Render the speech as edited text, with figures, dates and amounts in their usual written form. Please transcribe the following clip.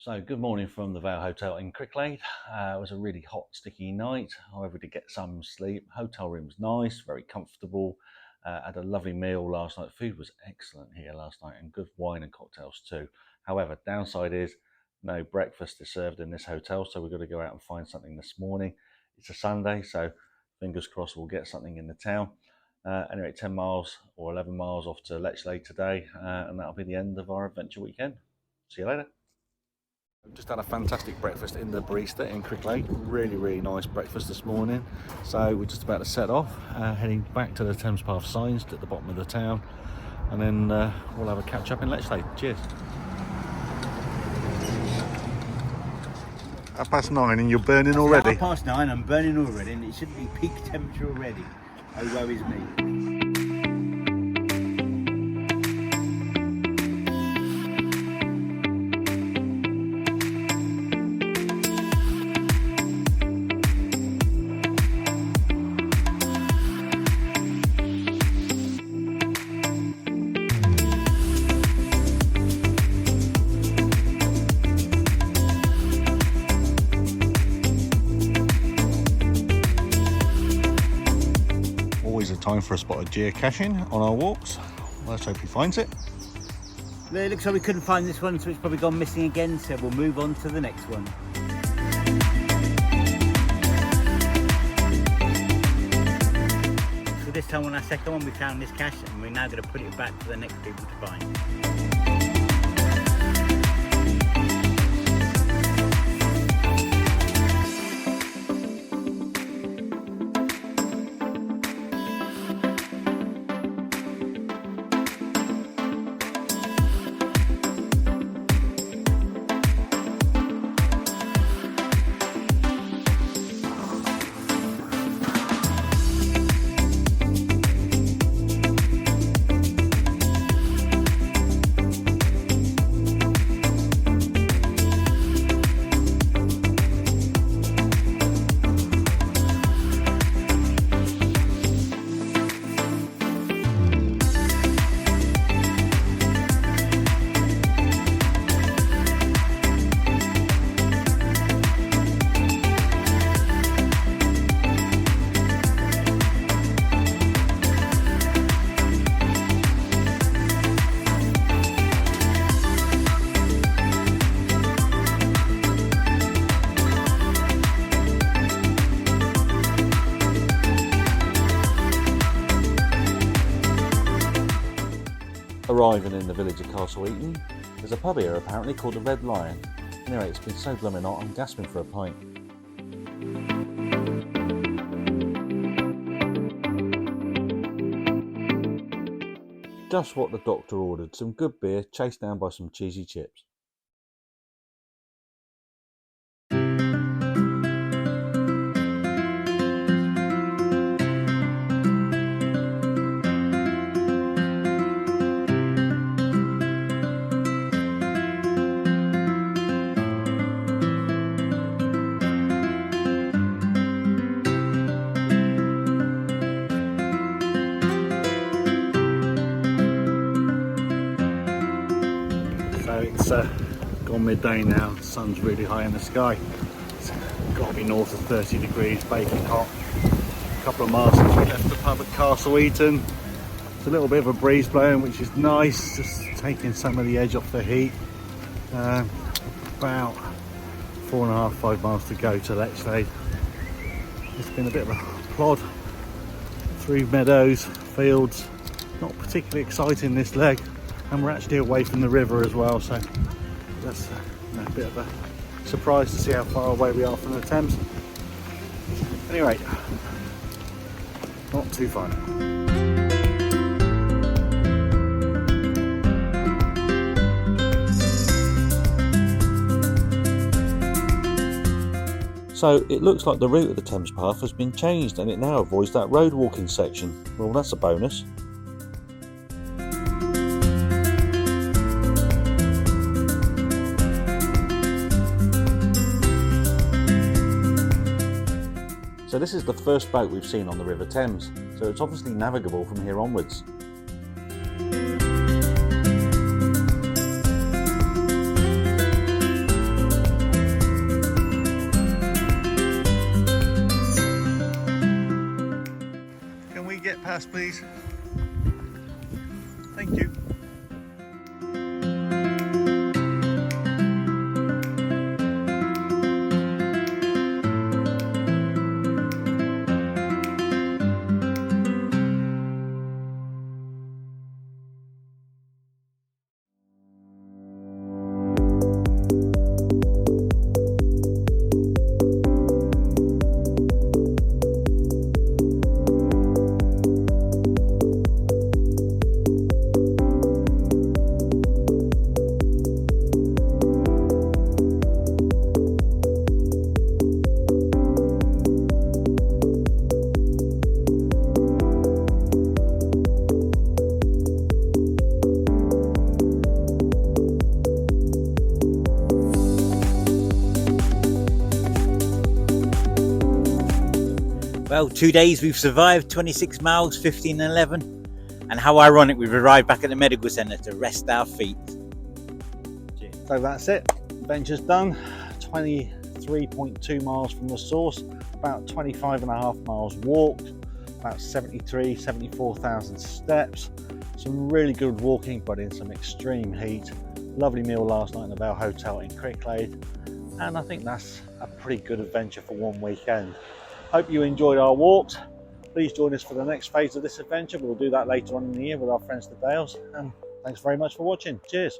So good morning from the Vale Hotel in Cricklade. It was a really hot, sticky night. However, we did get some sleep. Hotel room was nice, very comfortable. Had a lovely meal last night. Food was excellent here last night and good wine and cocktails too. However, downside is no breakfast is served in this hotel, so we've got to go out and find something this morning. It's a Sunday, so fingers crossed we'll get something in the town. Anyway, 10 miles or 11 miles off to Lechlade today, and that'll be the end of our adventure weekend. See you later. Just had a fantastic breakfast in the barista in Cricklade. Really nice breakfast this morning. So we're just about to set off, heading back to the Thames Path signs at the bottom of the town, and then we'll have a catch up in Lechlade. Cheers. 9:30 and you're burning already? 9:30, I'm burning already, and it should be peak temperature already. Oh, woe is me. Always a time for a spot of geocaching on our walks. Let's hope he finds it. It looks like we couldn't find this one, so it's probably gone missing again, so we'll move on to the next one. So this time on our second one we found this cache, and we're now going to put it back for the next people to find. Arriving in the village of Castle Eaton, there's a pub here apparently called the Red Lion. Anyway, it's been so blooming hot, I'm gasping for a pint. Just what the doctor ordered, some good beer chased down by some cheesy chips. It's gone midday now, the sun's really high in the sky. It's got to be north of 30 degrees, baking hot. A couple of miles since we left the pub at Castle Eaton. It's a little bit of a breeze blowing, which is nice, just taking some of the edge off the heat. About 4.5–5 miles to go to Lechlade. It's been a bit of a plod through meadows, fields, not particularly exciting this leg. And we're actually away from the river as well, so that's a bit of a surprise to see how far away we are from the Thames. Anyway, not too far now. So it looks like the route of the Thames Path has been changed and it now avoids that road walking section. Well, that's a bonus. So this is the first boat we've seen on the River Thames, so it's obviously navigable from here onwards. glass, please. Thank you. Well, 2 days we've survived, 26 miles, 15 and 11. And how ironic we've arrived back at the medical centre to rest our feet. So that's it, adventure's done. 23.2 miles from the source, about 25.5 miles walked, about 74,000 steps. Some really good walking, but in some extreme heat. Lovely meal last night in the Bell Hotel in Cricklade. And I think that's a pretty good adventure for one weekend. Hope you enjoyed our walks. Please join us for the next phase of this adventure. We'll do that later on in the year with our friends the Dales. And thanks very much for watching. Cheers.